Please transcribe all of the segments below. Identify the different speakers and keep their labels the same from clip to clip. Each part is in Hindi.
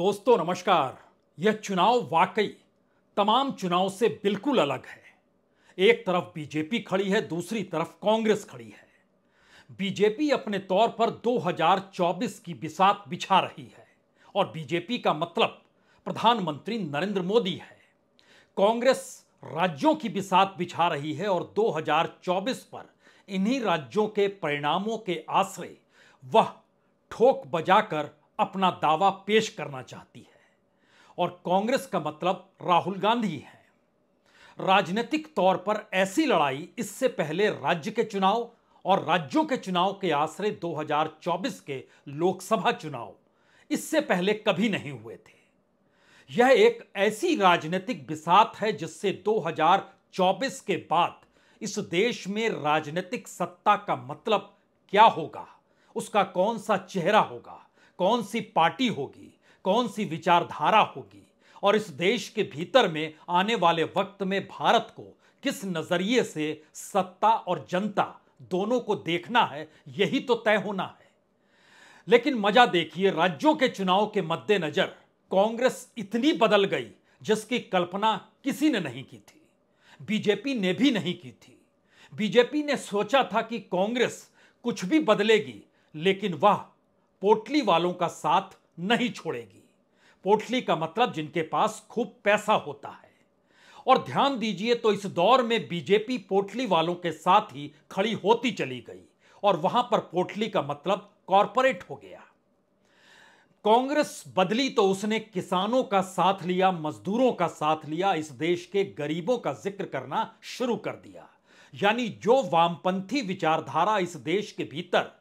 Speaker 1: दोस्तों नमस्कार। यह चुनाव वाकई तमाम चुनाव से बिल्कुल अलग है। एक तरफ बीजेपी खड़ी है, दूसरी तरफ कांग्रेस खड़ी है। बीजेपी अपने तौर पर 2024 की बिसात बिछा रही है और बीजेपी का मतलब प्रधानमंत्री नरेंद्र मोदी है। कांग्रेस राज्यों की बिसात बिछा रही है और 2024 पर इन्हीं राज्यों के परिणामों के आश्रय वह ठोक बजाकर अपना दावा पेश करना चाहती है। और कांग्रेस का मतलब राहुल गांधी है। राजनीतिक तौर पर ऐसी लड़ाई इससे पहले राज्य के चुनाव और राज्यों के चुनाव के आश्रय 2024 के लोकसभा चुनाव इससे पहले कभी नहीं हुए थे। यह एक ऐसी राजनीतिक बिसात है जिससे 2024 के बाद इस देश में राजनीतिक सत्ता का मतलब क्या होगा, उसका कौन सा चेहरा होगा, कौन सी पार्टी होगी, कौन सी विचारधारा होगी और इस देश के भीतर में आने वाले वक्त में भारत को किस नजरिए से सत्ता और जनता दोनों को देखना है, यही तो तय होना है। लेकिन मजा देखिए, राज्यों के चुनाव के मद्देनजर कांग्रेस इतनी बदल गई जिसकी कल्पना किसी ने नहीं की थी, बीजेपी ने भी नहीं की थी। बीजेपी ने सोचा था कि कांग्रेस कुछ भी बदलेगी लेकिन वह पोटली वालों का साथ नहीं छोड़ेगी। पोटली का मतलब जिनके पास खूब पैसा होता है। और ध्यान दीजिए तो इस दौर में बीजेपी पोटली वालों के साथ ही खड़ी होती चली गई और वहां पर पोटली का मतलब कॉरपोरेट हो गया। कांग्रेस बदली तो उसने किसानों का साथ लिया, मजदूरों का साथ लिया, इस देश के गरीबों का जिक्र करना शुरू कर दिया। यानी जो वामपंथी विचारधारा इस देश के भीतर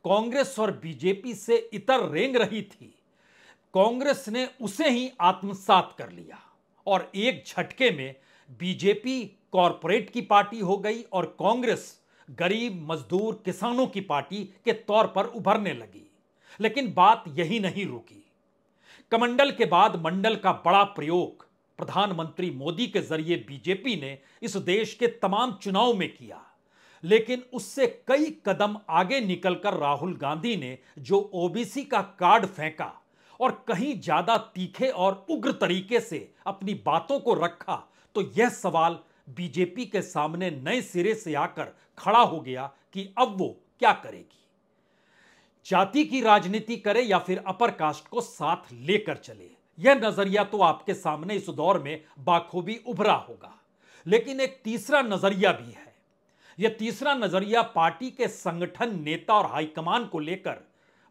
Speaker 1: कांग्रेस और बीजेपी से इतर रेंग रही थी, कांग्रेस ने उसे ही आत्मसात कर लिया और एक झटके में बीजेपी कॉरपोरेट की पार्टी हो गई और कांग्रेस गरीब मजदूर किसानों की पार्टी के तौर पर उभरने लगी। लेकिन बात यही नहीं रुकी। कमंडल के बाद मंडल का बड़ा प्रयोग प्रधानमंत्री मोदी के जरिए बीजेपी ने इस देश के तमाम चुनाव में किया। लेकिन उससे कई कदम आगे निकलकर राहुल गांधी ने जो ओबीसी का कार्ड फेंका और कहीं ज्यादा तीखे और उग्र तरीके से अपनी बातों को रखा, तो यह सवाल बीजेपी के सामने नए सिरे से आकर खड़ा हो गया कि अब वो क्या करेगी। जाति की राजनीति करे या फिर अपर कास्ट को साथ लेकर चले, यह नजरिया तो आपके सामने इस दौर में बाखूबी उभरा होगा। लेकिन एक तीसरा नजरिया भी है। यह तीसरा नजरिया पार्टी के संगठन, नेता और हाईकमान को लेकर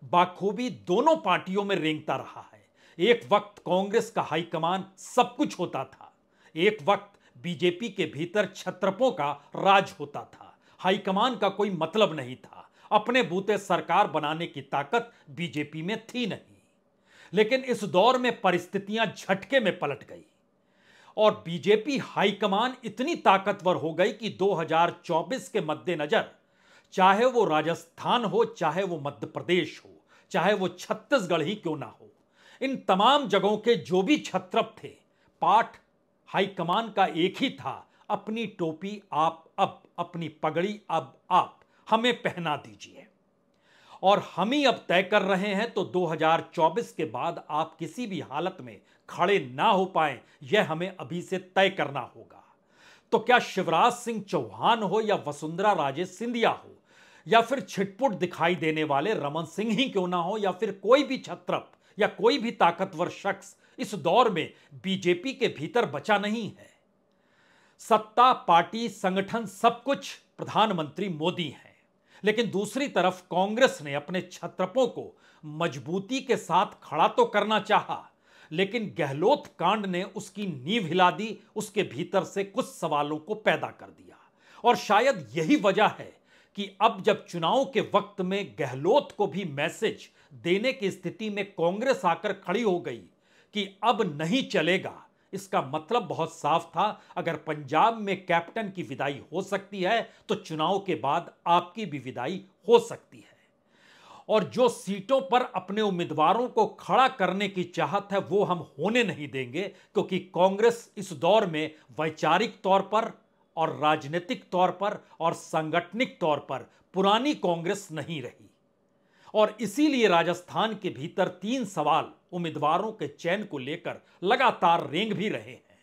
Speaker 1: बाखूबी दोनों पार्टियों में रेंगता रहा है। एक वक्त कांग्रेस का हाईकमान सब कुछ होता था, एक वक्त बीजेपी के भीतर छत्रपों का राज होता था। हाईकमान का कोई मतलब नहीं था, अपने बूते सरकार बनाने की ताकत बीजेपी में थी नहीं। लेकिन इस दौर में परिस्थितियां झटके में पलट गई और बीजेपी हाईकमान इतनी ताकतवर हो गई कि 2024 के मद्देनजर, चाहे वो राजस्थान हो, चाहे वो मध्य प्रदेश हो, चाहे वो छत्तीसगढ़ ही क्यों ना हो, इन तमाम जगहों के जो भी छत्रप थे, पाठ हाईकमान का एक ही था, अपनी टोपी आप अब, अपनी पगड़ी अब आप हमें पहना दीजिए और हम ही अब तय कर रहे हैं। तो 2024 के बाद आप किसी भी हालत में खड़े ना हो पाए, यह हमें अभी से तय करना होगा। तो क्या शिवराज सिंह चौहान हो या वसुंधरा राजे सिंधिया हो या फिर छिटपुट दिखाई देने वाले रमन सिंह ही क्यों ना हो या फिर कोई भी छत्रप या कोई भी ताकतवर शख्स, इस दौर में बीजेपी के भीतर बचा नहीं है। सत्ता, पार्टी, संगठन, सब कुछ प्रधानमंत्री मोदी हैं। लेकिन दूसरी तरफ कांग्रेस ने अपने छत्रपों को मजबूती के साथ खड़ा तो करना चाहा, लेकिन गहलोत कांड ने उसकी नींव हिला दी, उसके भीतर से कुछ सवालों को पैदा कर दिया। और शायद यही वजह है कि अब जब चुनाव के वक्त में गहलोत को भी मैसेज देने की स्थिति में कांग्रेस आकर खड़ी हो गई कि अब नहीं चलेगा, इसका मतलब बहुत साफ था, अगर पंजाब में कैप्टन की विदाई हो सकती है तो चुनाव के बाद आपकी भी विदाई हो सकती है। और जो सीटों पर अपने उम्मीदवारों को खड़ा करने की चाहत है वो हम होने नहीं देंगे, क्योंकि कांग्रेस इस दौर में वैचारिक तौर पर और राजनीतिक तौर पर और सांगठनिक तौर पर पुरानी कांग्रेस नहीं रही। और इसीलिए राजस्थान के भीतर 3 सवाल उम्मीदवारों के चयन को लेकर लगातार रेंग भी रहे हैं।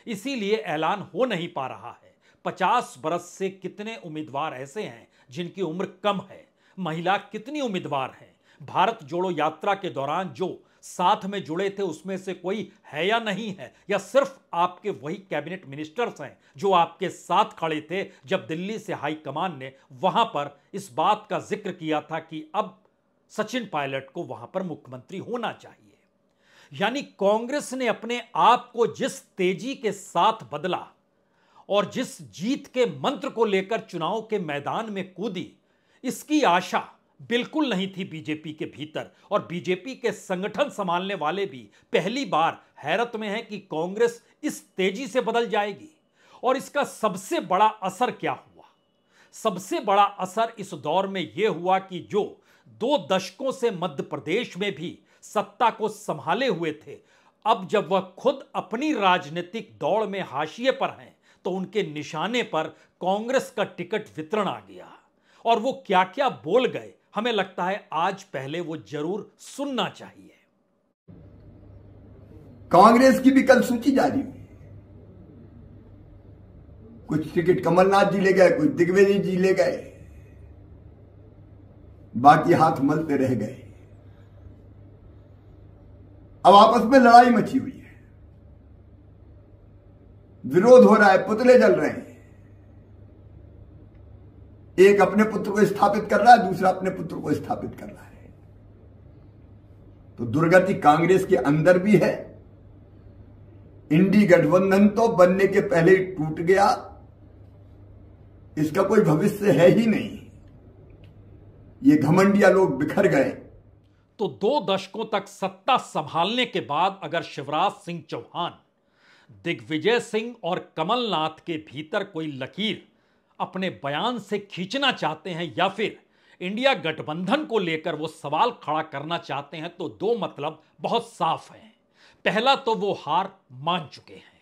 Speaker 1: इसीलिए ऐलान हो नहीं पा रहा है 50 बरस से कितने उम्मीदवार ऐसे हैं जिनकी उम्र कम है, महिला कितनी उम्मीदवार हैं, भारत जोड़ो यात्रा के दौरान जो साथ में जुड़े थे उसमें से कोई है या नहीं है, या सिर्फ आपके वही कैबिनेट मिनिस्टर्स हैं जो आपके साथ खड़े थे जब दिल्ली से हाईकमान ने वहां पर इस बात का जिक्र किया था कि अब सचिन पायलट को वहां पर मुख्यमंत्री होना चाहिए। यानी कांग्रेस ने अपने आप को जिस तेजी के साथ बदला और जिस जीत के मंत्र को लेकर चुनाव के मैदान में कूदी, इसकी आशा बिल्कुल नहीं थी बीजेपी के भीतर। और बीजेपी के संगठन संभालने वाले भी पहली बार हैरत में हैं कि कांग्रेस इस तेजी से बदल जाएगी। और इसका सबसे बड़ा असर क्या हुआ? सबसे बड़ा असर इस दौर में यह हुआ कि जो 2 दशकों से मध्य प्रदेश में भी सत्ता को संभाले हुए थे, अब जब वह खुद अपनी राजनीतिक दौड़ में हाशिए पर हैं तो उनके निशाने पर कांग्रेस का टिकट वितरण आ गया। और वो क्या क्या बोल गए, हमें लगता है आज पहले वो जरूर सुनना चाहिए।
Speaker 2: कांग्रेस की भी कल सूची जारी हुई। कुछ टिकट कमलनाथ जी ले गए, कुछ दिग्विजय जी ले गए, बाकी हाथ मलते रह गए। अब आपस में लड़ाई मची हुई है, विरोध हो रहा है, पुतले जल रहे हैं। एक अपने पुत्र को स्थापित कर रहा है, दूसरा अपने पुत्र को स्थापित कर रहा है। तो दुर्गति कांग्रेस के अंदर भी है। इंडी गठबंधन तो बनने के पहले ही टूट गया, इसका कोई भविष्य है ही नहीं। ये घमंडिया लोग बिखर गए।
Speaker 1: तो 2 दशकों तक सत्ता संभालने के बाद अगर शिवराज सिंह चौहान, दिग्विजय सिंह और कमलनाथ के भीतर कोई लकीर अपने बयान से खींचना चाहते हैं या फिर इंडिया गठबंधन को लेकर वो सवाल खड़ा करना चाहते हैं, तो 2 मतलब बहुत साफ हैं। पहला तो वो हार मान चुके हैं,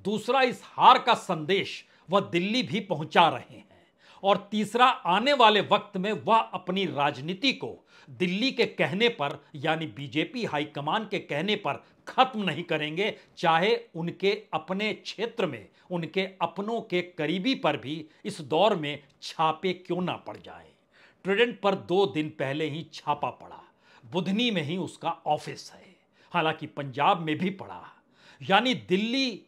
Speaker 1: दूसरा इस हार का संदेश वह दिल्ली भी पहुंचा रहे हैं, और तीसरा आने वाले वक्त में वह अपनी राजनीति को दिल्ली के कहने पर यानी बीजेपी हाईकमान के कहने पर खत्म नहीं करेंगे, चाहे उनके अपने क्षेत्र में उनके अपनों के करीबी पर भी इस दौर में छापे क्यों ना पड़ जाए। ट्रिडेंट पर 2 दिन पहले ही छापा पड़ा, बुधनी में ही उसका ऑफिस है, हालांकि पंजाब में भी पड़ा। यानी दिल्ली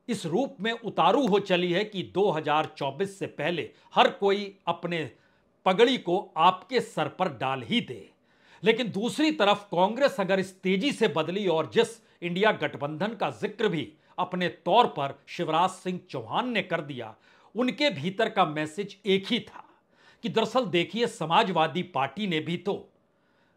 Speaker 1: इस रूप में उतारू हो चली है कि 2024 से पहले हर कोई अपने पगड़ी को आपके सर पर डाल ही दे। लेकिन दूसरी तरफ कांग्रेस अगर इस तेजी से बदली और जिस इंडिया गठबंधन का जिक्र भी अपने तौर पर शिवराज सिंह चौहान ने कर दिया, उनके भीतर का मैसेज एक ही था कि दरअसल देखिए समाजवादी पार्टी ने भी तो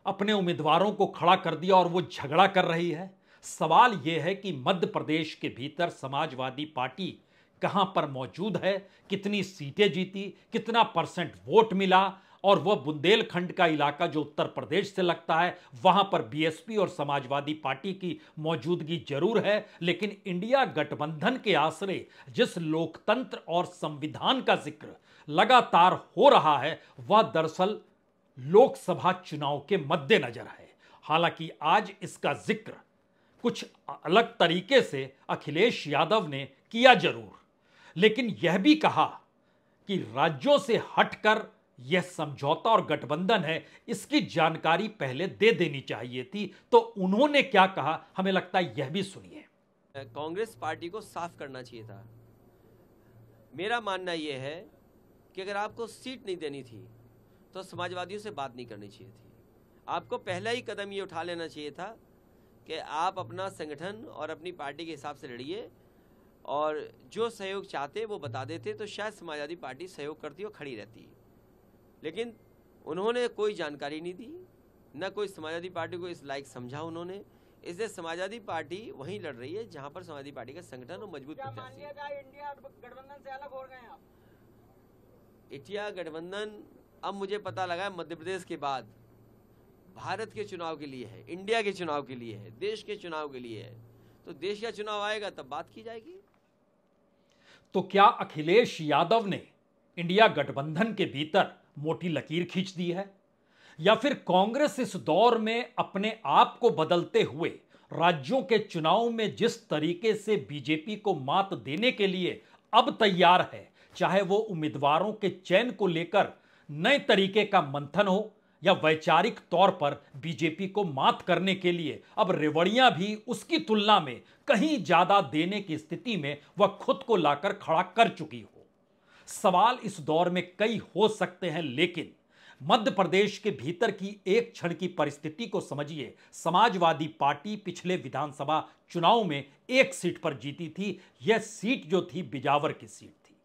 Speaker 1: अपने उम्मीदवारों को खड़ा कर दिया और वो झगड़ा कर रही है। सवाल यह है कि मध्य प्रदेश के भीतर समाजवादी पार्टी कहां पर मौजूद है, कितनी सीटें जीती, कितना % वोट मिला, और वह बुंदेलखंड का इलाका जो उत्तर प्रदेश से लगता है वहां पर बीएसपी और समाजवादी पार्टी की मौजूदगी जरूर है। लेकिन इंडिया गठबंधन के आसरे जिस लोकतंत्र और संविधान का जिक्र लगातार हो रहा है वह दरअसल लोकसभा चुनाव के मद्देनजर है। हालांकि आज इसका जिक्र कुछ अलग तरीके से अखिलेश यादव ने किया जरूर, लेकिन यह भी कहा कि राज्यों से हटकर यह समझौता और गठबंधन है, इसकी जानकारी पहले दे देनी चाहिए थी। तो उन्होंने क्या कहा, हमें लगता है यह भी सुनिए।
Speaker 3: कांग्रेस पार्टी को साफ करना चाहिए था। मेरा मानना यह है कि अगर आपको सीट नहीं देनी थी तो समाजवादियों से बात नहीं करनी चाहिए थी। आपको पहला ही कदम ये उठा लेना चाहिए था कि आप अपना संगठन और अपनी पार्टी के हिसाब से लड़िए, और जो सहयोग चाहते वो बता देते तो शायद समाजवादी पार्टी सहयोग करती और खड़ी रहती। लेकिन उन्होंने कोई जानकारी नहीं दी, न कोई समाजवादी पार्टी को इस लायक समझा उन्होंने। इसलिए समाजवादी पार्टी वहीं लड़ रही है जहां पर समाजवादी पार्टी का संगठन और मजबूत प्रत्याशी है।
Speaker 4: इंडिया गठबंधन से अलग हो गए हैं आप?
Speaker 3: इंडिया गठबंधन अब मुझे पता लगा मध्य प्रदेश के बाद भारत के चुनाव के लिए है, इंडिया के चुनाव के लिए है, देश के चुनाव के लिए है। तो देश का चुनाव आएगा तब बात की जाएगी।
Speaker 1: तो क्या अखिलेश यादव ने इंडिया गठबंधन के भीतर मोटी लकीर खींच दी है, या फिर कांग्रेस इस दौर में अपने आप को बदलते हुए राज्यों के चुनाव में जिस तरीके से बीजेपी को मात देने के लिए अब तैयार है, चाहे वो उम्मीदवारों के चयन को लेकर नए तरीके का मंथन हो या वैचारिक तौर पर बीजेपी को मात करने के लिए अब रेवड़ियां भी उसकी तुलना में कहीं ज्यादा देने की स्थिति में वह खुद को लाकर खड़ा कर चुकी हो। सवाल इस दौर में कई हो सकते हैं, लेकिन मध्य प्रदेश के भीतर की एक क्षण की परिस्थिति को समझिए। समाजवादी पार्टी पिछले विधानसभा चुनाव में एक सीट पर जीती थी। यह सीट जो थी बिजावर की सीट थी,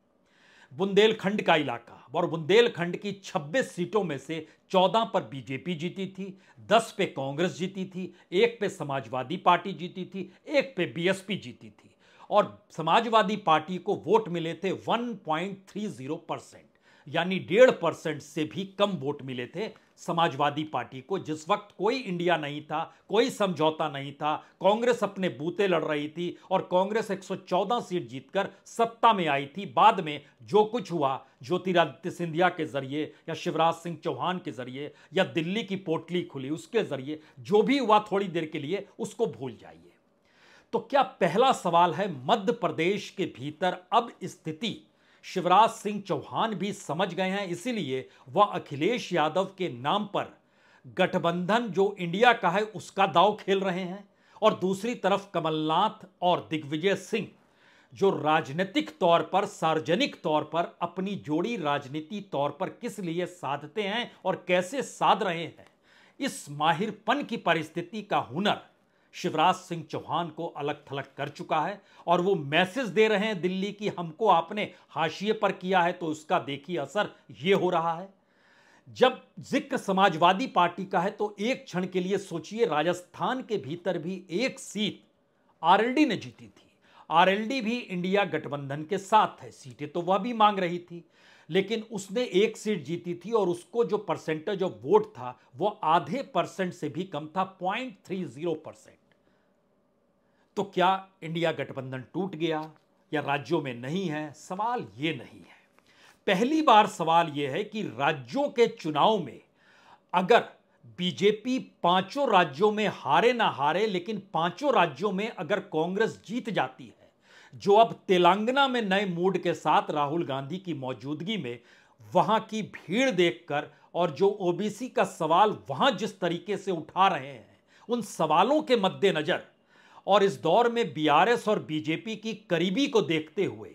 Speaker 1: बुंदेलखंड का इलाका, और बुंदेलखंड की 26 सीटों में से 14 पर बीजेपी जीती थी, 10 पे कांग्रेस जीती थी, 1 पे समाजवादी पार्टी जीती थी, 1 पे बीएसपी जीती थी, और समाजवादी पार्टी को वोट मिले थे 1.30%, यानी 1.5% से भी कम वोट मिले थे समाजवादी पार्टी को। जिस वक्त कोई इंडिया नहीं था, कोई समझौता नहीं था, कांग्रेस अपने बूते लड़ रही थी और कांग्रेस 114 सीट जीतकर सत्ता में आई थी। बाद में जो कुछ हुआ ज्योतिरादित्य सिंधिया के जरिए या शिवराज सिंह चौहान के जरिए या दिल्ली की पोटली खुली उसके जरिए, जो भी हुआ थोड़ी देर के लिए उसको भूल जाइए। तो क्या पहला सवाल है, मध्य प्रदेश के भीतर अब स्थिति शिवराज सिंह चौहान भी समझ गए हैं, इसीलिए वह अखिलेश यादव के नाम पर गठबंधन जो इंडिया का है उसका दांव खेल रहे हैं, और दूसरी तरफ कमलनाथ और दिग्विजय सिंह जो राजनीतिक तौर पर, सार्वजनिक तौर पर अपनी जोड़ी राजनीति तौर पर किस लिए साधते हैं और कैसे साध रहे हैं, इस माहिरपन की परिस्थिति का हुनर शिवराज सिंह चौहान को अलग थलग कर चुका है। और वो मैसेज दे रहे हैं दिल्ली की, हमको आपने हाशिए पर किया है तो उसका देखिए असर ये हो रहा है। जब जिक्र समाजवादी पार्टी का है तो एक क्षण के लिए सोचिए, राजस्थान के भीतर भी एक सीट आरएलडी ने जीती थी। आरएलडी भी इंडिया गठबंधन के साथ है, सीटें तो वह भी मांग रही थी, लेकिन उसने एक सीट जीती थी और उसको जो परसेंटेज ऑफ वोट था वो आधे % से भी कम था, 0.30%। तो क्या इंडिया गठबंधन टूट गया या राज्यों में नहीं है? सवाल ये नहीं है। पहली बार सवाल यह है कि राज्यों के चुनाव में अगर बीजेपी 5 राज्यों में हारे ना हारे, लेकिन 5 राज्यों में अगर कांग्रेस जीत जाती है, जो अब तेलंगाना में नए मूड के साथ राहुल गांधी की मौजूदगी में वहां की भीड़ देखकर और जो ओबीसी का सवाल वहां जिस तरीके से उठा रहे हैं, उन सवालों के मद्देनजर और इस दौर में बीआरएस और बीजेपी की करीबी को देखते हुए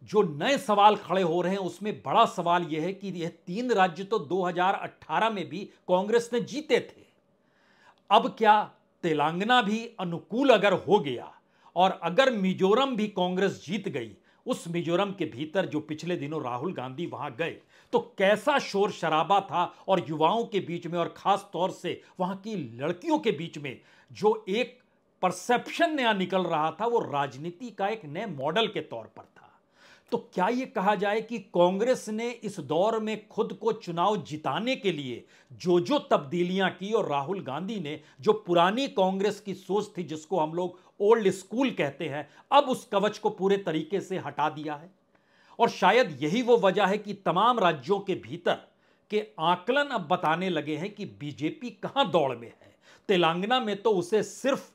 Speaker 1: जो नए सवाल खड़े हो रहे हैं, उसमें बड़ा सवाल यह है कि यह 3 राज्य तो 2018 में भी कांग्रेस ने जीते थे। अब क्या तेलंगाना भी अनुकूल अगर हो गया और अगर मिजोरम भी कांग्रेस जीत गई, उस मिजोरम के भीतर जो पिछले दिनों राहुल गांधी वहां गए तो कैसा शोर शराबा था, और युवाओं के बीच में और खास तौर से वहां की लड़कियों के बीच में जो एक परसेप्शन नया निकल रहा था, वो राजनीति का एक नए मॉडल के तौर पर था। तो क्या यह कहा जाए कि कांग्रेस ने इस दौर में खुद को चुनाव जिताने के लिए जो जो तब्दीलियां की, और राहुल गांधी ने जो पुरानी कांग्रेस की सोच थी जिसको हम लोग ओल्ड स्कूल कहते हैं, अब उस कवच को पूरे तरीके से हटा दिया है। और शायद यही वो वजह है कि तमाम राज्यों के भीतर के आकलन अब बताने लगे हैं कि बीजेपी कहां दौड़ में है। तेलंगाना में तो उसे सिर्फ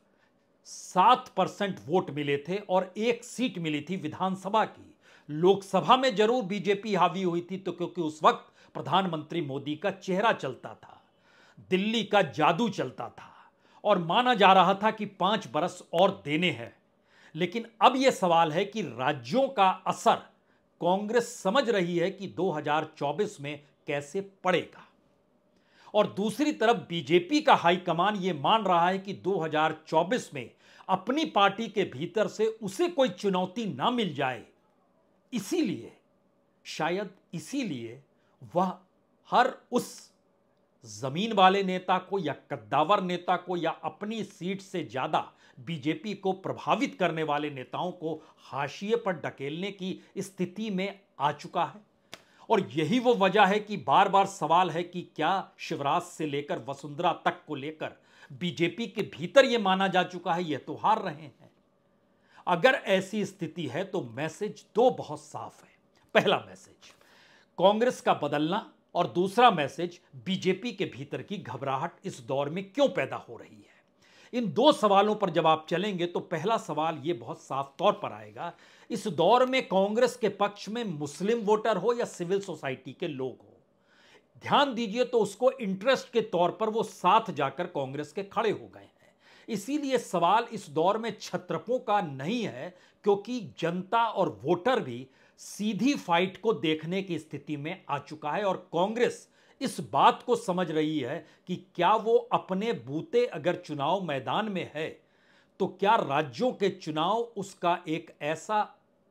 Speaker 1: 7% वोट मिले थे और 1 सीट मिली थी विधानसभा की। लोकसभा में जरूर बीजेपी हावी हुई थी, तो क्योंकि उस वक्त प्रधानमंत्री मोदी का चेहरा चलता था, दिल्ली का जादू चलता था और माना जा रहा था कि 5 बरस और देने हैं। लेकिन अब यह सवाल है कि राज्यों का असर कांग्रेस समझ रही है कि 2024 में कैसे पड़ेगा, और दूसरी तरफ बीजेपी का हाईकमान यह मान रहा है कि 2024 में अपनी पार्टी के भीतर से उसे कोई चुनौती ना मिल जाए। इसीलिए, शायद इसीलिए वह हर उस जमीन वाले नेता को या कद्दावर नेता को या अपनी सीट से ज्यादा बीजेपी को प्रभावित करने वाले नेताओं को हाशिए पर ढकेलने की स्थिति में आ चुका है। और यही वो वजह है कि बार बार सवाल है कि क्या शिवराज से लेकर वसुंधरा तक को लेकर बीजेपी के भीतर यह माना जा चुका है यह तो हार रहे हैं। अगर ऐसी स्थिति है तो मैसेज 2 बहुत साफ है। पहला मैसेज, कांग्रेस का बदलना और दूसरा मैसेज बीजेपी के भीतर की घबराहट इस दौर में क्यों पैदा हो रही है। इन दो सवालों पर जब आप चलेंगे तो पहला सवाल यह बहुत साफ तौर पर आएगा, इस दौर में कांग्रेस के पक्ष में मुस्लिम वोटर हो या सिविल सोसाइटी के लोग हो, ध्यान दीजिए तो उसको इंटरेस्ट के तौर पर वो साथ जाकर कांग्रेस के खड़े हो गए हैं। इसीलिए सवाल इस दौर में छत्रपों का नहीं है, क्योंकि जनता और वोटर भी सीधी फाइट को देखने की स्थिति में आ चुका है और कांग्रेस इस बात को समझ रही है कि क्या वो अपने बूते अगर चुनाव मैदान में है तो क्या राज्यों के चुनाव उसका एक ऐसा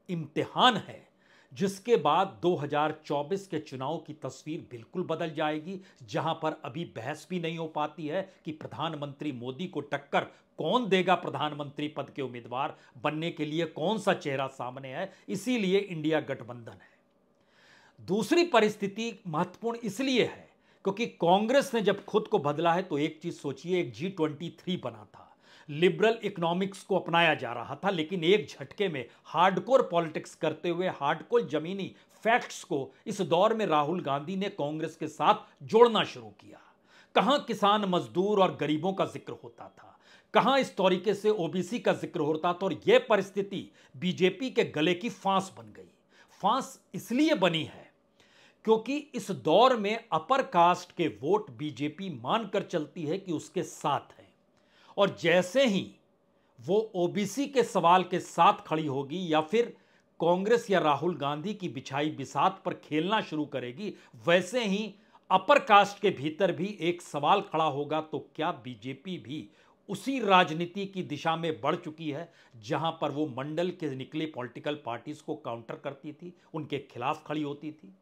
Speaker 1: इम्तिहान है जिसके बाद 2024 के चुनाव की तस्वीर बिल्कुल बदल जाएगी, जहां पर अभी बहस भी नहीं हो पाती है कि प्रधानमंत्री मोदी को टक्कर कौन देगा, प्रधानमंत्री पद के उम्मीदवार बनने के लिए कौन सा चेहरा सामने है। इसीलिए इंडिया गठबंधन है। दूसरी परिस्थिति महत्वपूर्ण इसलिए है क्योंकि कांग्रेस ने जब खुद को बदला है तो एक चीज सोचिए, एक G23 बना था, लिबरल इकोनॉमिक्स को अपनाया जा रहा था, लेकिन एक झटके में हार्डकोर पॉलिटिक्स करते हुए हार्डकोर जमीनी फैक्ट्स को इस दौर में राहुल गांधी ने कांग्रेस के साथ जोड़ना शुरू किया। कहां किसान, मजदूर और गरीबों का जिक्र होता था, कहां इस तरीके से ओबीसी का जिक्र होता था, और यह परिस्थिति बीजेपी के गले की फांस बन गई। फांस इसलिए बनी है क्योंकि इस दौर में अपर कास्ट के वोट बीजेपी मानकर चलती है कि उसके साथ है, और जैसे ही वो ओबीसी के सवाल के साथ खड़ी होगी या फिर कांग्रेस या राहुल गांधी की बिछाई बिसात पर खेलना शुरू करेगी, वैसे ही अपर कास्ट के भीतर भी एक सवाल खड़ा होगा, तो क्या बीजेपी भी उसी राजनीति की दिशा में बढ़ चुकी है जहां पर वो मंडल के निकले पॉलिटिकल पार्टीज को काउंटर करती थी, उनके खिलाफ खड़ी होती थी।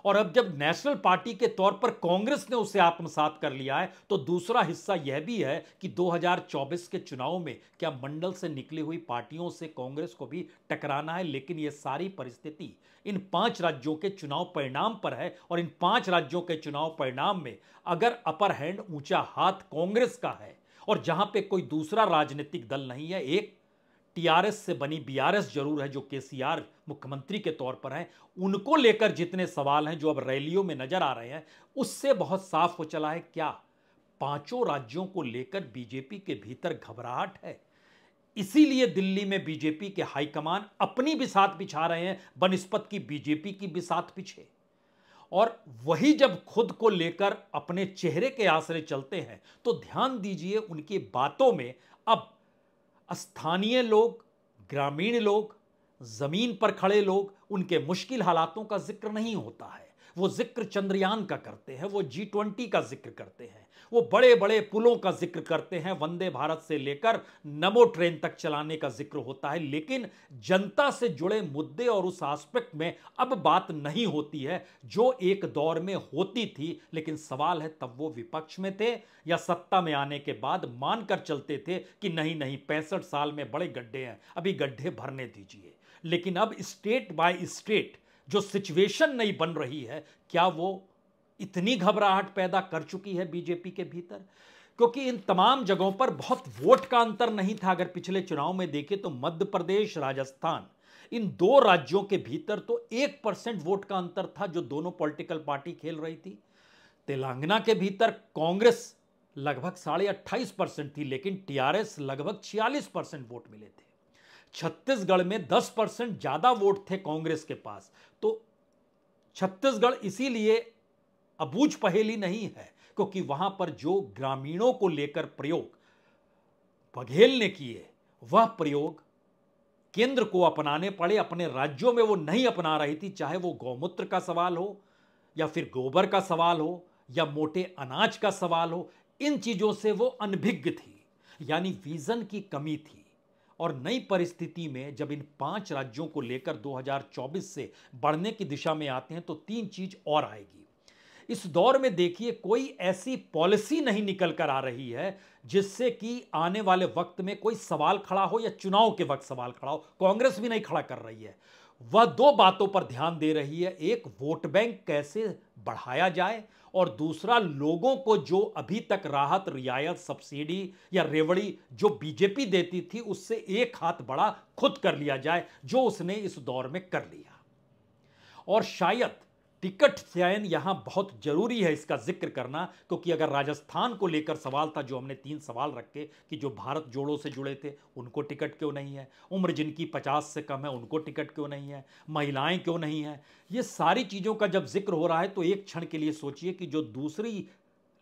Speaker 1: और अब जब नेशनल पार्टी के तौर पर कांग्रेस ने उसे आत्मसात कर लिया है, तो दूसरा हिस्सा यह भी है कि 2024 के चुनाव में क्या मंडल से निकली हुई पार्टियों से कांग्रेस को भी टकराना है। लेकिन यह सारी परिस्थिति इन 5 राज्यों के चुनाव परिणाम पर है, और इन 5 राज्यों के चुनाव परिणाम में अगर अपर हैंड, ऊंचा हाथ कांग्रेस का है और जहां पे कोई दूसरा राजनीतिक दल नहीं है, एक टीआरएस से बनी बीआरएस जरूर है जो केसीआर मुख्यमंत्री के तौर पर है, उनको लेकर जितने सवाल हैं जो अब रैलियों में नजर आ रहे हैं, उससे बहुत साफ हो चला है क्या 5 राज्यों को लेकर बीजेपी के भीतर घबराहट है। इसीलिए दिल्ली में बीजेपी के हाईकमान अपनी बिसात बिछा रहे हैं बनिस्पत की बीजेपी की बिसात पीछे। और वही जब खुद को लेकर अपने चेहरे के आसरे चलते हैं तो ध्यान दीजिए उनकी बातों में अब स्थानीय लोग, ग्रामीण लोग, जमीन पर खड़े लोग, उनके मुश्किल हालातों का जिक्र नहीं होता है। वो जिक्र चंद्रयान का करते हैं, वो G20 का जिक्र करते हैं, वो बड़े बड़े पुलों का जिक्र करते हैं, वंदे भारत से लेकर नमो ट्रेन तक चलाने का जिक्र होता है। लेकिन जनता से जुड़े मुद्दे और उस एस्पेक्ट में अब बात नहीं होती है जो एक दौर में होती थी। लेकिन सवाल है तब वो विपक्ष में थे या सत्ता में आने के बाद मानकर चलते थे कि नहीं नहीं 65 साल में बड़े गड्ढे हैं, अभी गड्ढे भरने दीजिए। लेकिन अब स्टेट बाय स्टेट जो सिचुएशन नहीं बन रही है, क्या वो इतनी घबराहट पैदा कर चुकी है बीजेपी के भीतर? क्योंकि इन तमाम जगहों पर बहुत वोट का अंतर नहीं था। अगर पिछले चुनाव में देखें तो मध्य प्रदेश, राजस्थान, इन 2 राज्यों के भीतर तो 1% वोट का अंतर था जो दोनों पॉलिटिकल पार्टी खेल रही थी। तेलंगाना के भीतर कांग्रेस लगभग 28.5% थी, लेकिन टीआरएस लगभग 46% वोट मिले थे। छत्तीसगढ़ में 10% ज्यादा वोट थे कांग्रेस के पास। तो छत्तीसगढ़ इसीलिए अबूझ पहेली नहीं है क्योंकि वहां पर जो ग्रामीणों को लेकर प्रयोग बघेल ने किए, वह प्रयोग केंद्र को अपनाने पड़े, अपने राज्यों में वो नहीं अपना रही थी। चाहे वो गौमूत्र का सवाल हो या फिर गोबर का सवाल हो या मोटे अनाज का सवाल हो, इन चीजों से वो अनभिज्ञ थी, यानी विजन की कमी थी। और नई परिस्थिति में जब इन 5 राज्यों को लेकर 2024 से बढ़ने की दिशा में आते हैं तो 3 चीज और आएगी। इस दौर में देखिए कोई ऐसी पॉलिसी नहीं निकल कर आ रही है जिससे कि आने वाले वक्त में कोई सवाल खड़ा हो या चुनाव के वक्त सवाल खड़ा हो। कांग्रेस भी नहीं खड़ा कर रही है। वह 2 बातों पर ध्यान दे रही है, एक वोट बैंक कैसे बढ़ाया जाए और दूसरा लोगों को जो अभी तक राहत, रियायत, सब्सिडी या रेवड़ी जो बीजेपी देती थी उससे एक हाथ बड़ा खुद कर लिया जाए, जो उसने इस दौर में कर लिया। और शायद टिकट चयन यहां बहुत जरूरी है इसका जिक्र करना, क्योंकि अगर राजस्थान को लेकर सवाल था, जो हमने 3 सवाल रखे कि जो भारत जोड़ो से जुड़े थे उनको टिकट क्यों नहीं है, उम्र जिनकी 50 से कम है उनको टिकट क्यों नहीं है, महिलाएं क्यों नहीं है, ये सारी चीज़ों का जब जिक्र हो रहा है तो एक क्षण के लिए सोचिए कि जो दूसरी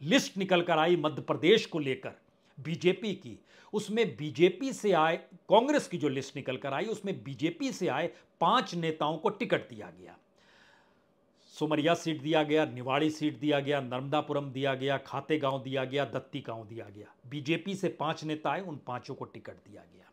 Speaker 1: लिस्ट निकल कर आई मध्य प्रदेश को लेकर बीजेपी की, उसमें बीजेपी से आए, कांग्रेस की जो लिस्ट निकल कर आई उसमें बीजेपी से आए 5 नेताओं को टिकट दिया गया। सुमरिया सीट दिया गया, निवाड़ी सीट दिया गया, नर्मदापुरम दिया गया, खातेगांव दिया गया, दत्ती गांव दिया गया। बीजेपी से 5 नेता आए, उन 5 को टिकट दिया गया।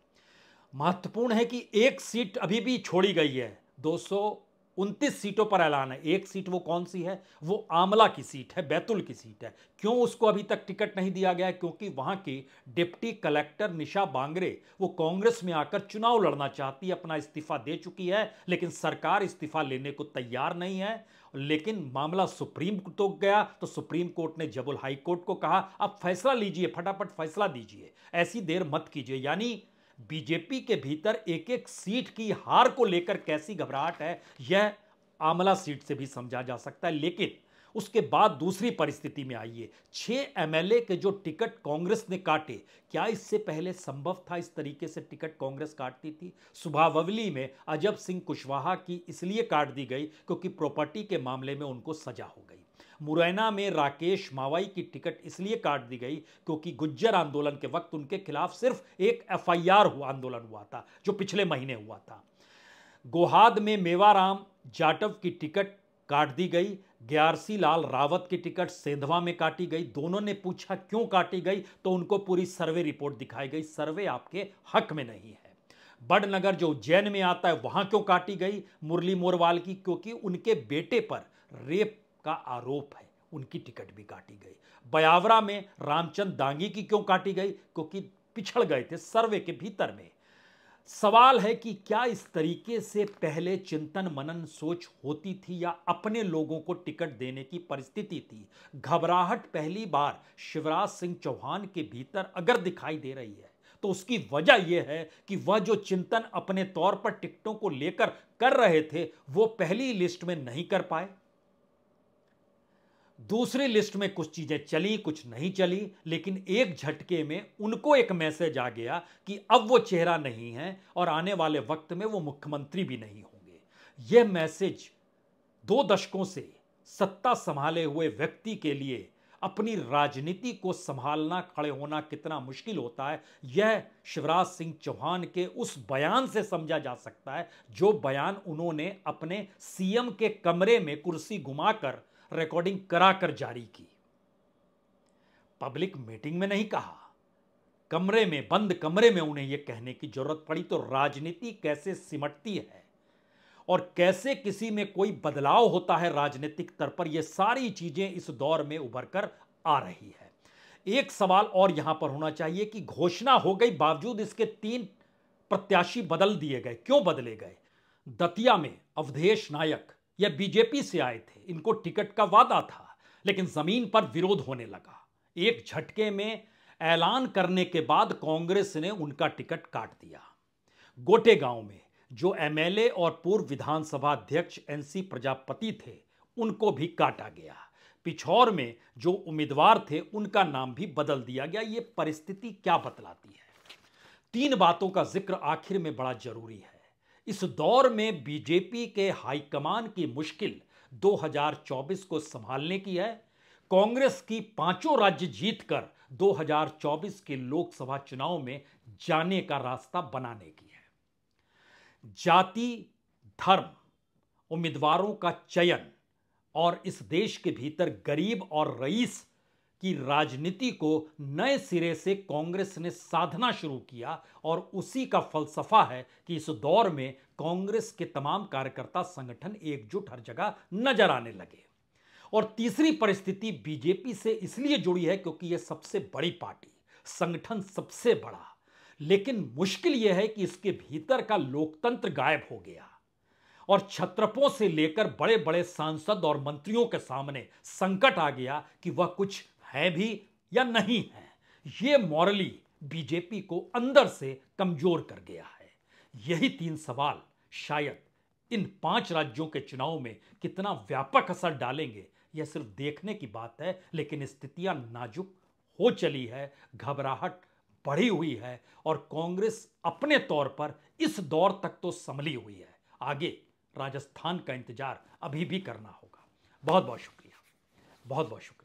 Speaker 1: महत्वपूर्ण है कि एक सीट अभी भी छोड़ी गई है। 229 सीटों पर ऐलान है। एक सीट वो कौन सी है? वो आमला की सीट है, बैतूल की सीट है। क्यों उसको अभी तक टिकट नहीं दिया गया है? क्योंकि वहां की डिप्टी कलेक्टर निशा बांगरे वो कांग्रेस में आकर चुनाव लड़ना चाहती है, अपना इस्तीफा दे चुकी है, लेकिन सरकार इस्तीफा लेने को तैयार नहीं है। लेकिन मामला सुप्रीम कोर्ट तक गया तो सुप्रीम कोर्ट ने जबुल हाई कोर्ट को कहा अब फैसला लीजिए, फटाफट फैसला दीजिए, ऐसी देर मत कीजिए। यानी बीजेपी के भीतर एक एक सीट की हार को लेकर कैसी घबराहट है, यह आमला सीट से भी समझा जा सकता है। लेकिन उसके बाद दूसरी परिस्थिति में आइए, 6 एमएलए के जो टिकट कांग्रेस ने काटे, क्या इससे पहले संभव था इस तरीके से टिकट कांग्रेस काटती थी? सुभावली में अजब सिंह कुशवाहा की इसलिए काट दी गई क्योंकि प्रॉपर्टी के मामले में उनको सजा हो गई। मुरैना में राकेश मावाई की टिकट इसलिए काट दी गई क्योंकि गुज्जर आंदोलन के वक्त उनके खिलाफ सिर्फ एक एफआईआर आंदोलन हुआ था, जो पिछले महीने हुआ था। गोहाद में मेवाराम जाटव की टिकट काट दी गई। ग्यारसी लाल रावत की टिकट सेंधवा में काटी गई। दोनों ने पूछा क्यों काटी गई, तो उनको पूरी सर्वे रिपोर्ट दिखाई गई, सर्वे आपके हक में नहीं है। बड़नगर जो उज्जैन में आता है वहां क्यों काटी गई? मुरली मोरवाल की, क्योंकि उनके बेटे पर रेप का आरोप है, उनकी टिकट भी काटी गई। बयावरा में रामचंद दांगी की क्यों काटी गई? क्योंकि पिछड़ गए थे सर्वे के भीतर में। सवाल है कि क्या इस तरीके से पहले चिंतन मनन सोच होती थी या अपने लोगों को टिकट देने की परिस्थिति थी? घबराहट पहली बार शिवराज सिंह चौहान के भीतर अगर दिखाई दे रही है तो उसकी वजह यह है कि वह जो चिंतन अपने तौर पर टिकटों को लेकर कर रहे थे वो पहली लिस्ट में नहीं कर पाए। दूसरी लिस्ट में कुछ चीजें चली, कुछ नहीं चली, लेकिन एक झटके में उनको एक मैसेज आ गया कि अब वो चेहरा नहीं है और आने वाले वक्त में वो मुख्यमंत्री भी नहीं होंगे। यह मैसेज 2 दशकों से सत्ता संभाले हुए व्यक्ति के लिए अपनी राजनीति को संभालना, खड़े होना कितना मुश्किल होता है, यह शिवराज सिंह चौहान के उस बयान से समझा जा सकता है जो बयान उन्होंने अपने सीएम के कमरे में कुर्सी घुमाकर रिकॉर्डिंग कराकर जारी की। पब्लिक मीटिंग में नहीं कहा, कमरे में, बंद कमरे में उन्हें यह कहने की जरूरत पड़ी। तो राजनीति कैसे सिमटती है और कैसे किसी में कोई बदलाव होता है राजनीतिक स्तर पर, यह सारी चीजें इस दौर में उभर कर आ रही है। एक सवाल और यहां पर होना चाहिए कि घोषणा हो गई, बावजूद इसके 3 प्रत्याशी बदल दिए गए। क्यों बदले गए? दतिया में अवधेश नायक यह बीजेपी से आए थे, इनको टिकट का वादा था, लेकिन जमीन पर विरोध होने लगा। एक झटके में ऐलान करने के बाद कांग्रेस ने उनका टिकट काट दिया। गोटेगांव में जो एमएलए और पूर्व विधानसभा अध्यक्ष एनसी प्रजापति थे उनको भी काटा गया। पिछौर में जो उम्मीदवार थे उनका नाम भी बदल दिया गया। यह परिस्थिति क्या बतलाती है? 3 बातों का जिक्र आखिर में बड़ा जरूरी है। इस दौर में बीजेपी के हाईकमान की मुश्किल 2024 को संभालने की है, कांग्रेस की 5 राज्य जीतकर 2024 के लोकसभा चुनाव में जाने का रास्ता बनाने की है। जाति, धर्म, उम्मीदवारों का चयन और इस देश के भीतर गरीब और रईस की राजनीति को नए सिरे से कांग्रेस ने साधना शुरू किया और उसी का फलसफा है कि इस दौर में कांग्रेस के तमाम कार्यकर्ता संगठन एकजुट हर जगह नजर आने लगे। और तीसरी परिस्थिति बीजेपी से इसलिए जुड़ी है क्योंकि यह सबसे बड़ी पार्टी, संगठन सबसे बड़ा, लेकिन मुश्किल यह है कि इसके भीतर का लोकतंत्र गायब हो गया और छत्रपों से लेकर बड़े बड़े सांसद और मंत्रियों के सामने संकट आ गया कि वह कुछ है भी या नहीं है। यह मॉरली बीजेपी को अंदर से कमजोर कर गया है। यही 3 सवाल शायद इन 5 राज्यों के चुनाव में कितना व्यापक असर डालेंगे यह सिर्फ देखने की बात है, लेकिन स्थितियां नाजुक हो चली है, घबराहट बढ़ी हुई है और कांग्रेस अपने तौर पर इस दौर तक तो संभली हुई है। आगे राजस्थान का इंतजार अभी भी करना होगा। बहुत बहुत शुक्रिया, बहुत बहुत शुक्रिया।